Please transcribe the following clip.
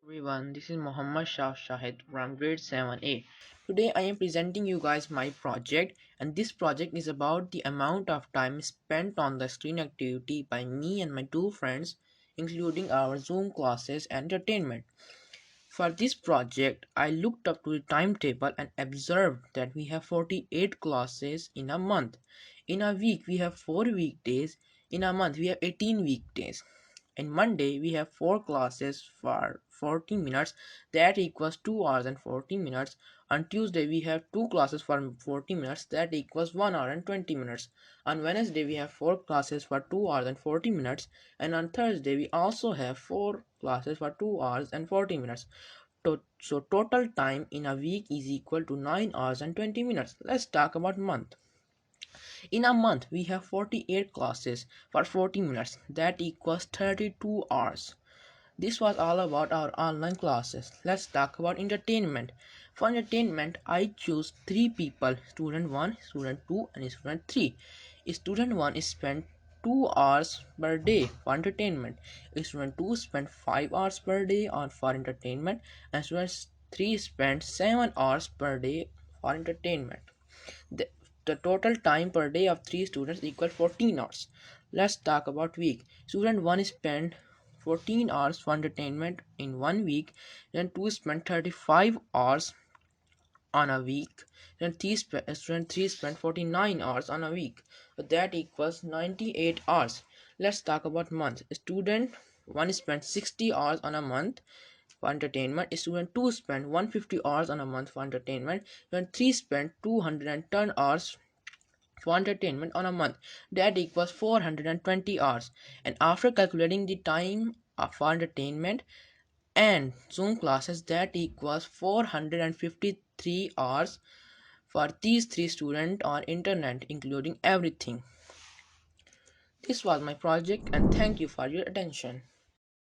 Everyone, this is Muhammad Shah Shahid from grade 7A. Today I am presenting you guys my project, and this project is about the amount of time spent on the screen activity by me and my two friends, including our Zoom classes and entertainment. For this project, I looked up to the timetable and observed that we have 48 classes in a month. In a week, we have 4 weekdays. In a month, we have 18 weekdays. In Monday, we have 4 classes for 40 minutes, that equals 2 hours and 40 minutes. On Tuesday, we have 2 classes for 40 minutes, that equals 1 hour and 20 minutes. On Wednesday, we have 4 classes for 2 hours and 40 minutes. And on Thursday, we also have 4 classes for 2 hours and 40 minutes. So total time in a week is equal to 9 hours and 20 minutes. Let's talk about month. In a month, we have 48 classes for 40 minutes. That equals 32 hours. This was all about our online classes. Let's talk about entertainment. For entertainment, I choose 3 people, student 1, student 2 and student 3. Student 1 is spent 2 hours per day for entertainment. Student 2 spent 5 hours per day on for entertainment and student 3 spent 7 hours per day for entertainment. The, the total time per day of 3 students equal 14 hours. Let's talk about week. Student 1 spent 14 hours for entertainment in 1 week, then 2 spent 35 hours on a week, then student 3 spent 49 hours on a week. So that equals 98 hours. Let's talk about month. Student 1 spent 60 hours on a month for entertainment. Student 2 spent 150 hours on a month for entertainment. Student 3 spent 210 hours for entertainment on a month. That equals 420 hours. And after calculating the time for entertainment and Zoom classes, that equals 453 hours for these 3 students on internet, including everything. This was my project, and thank you for your attention.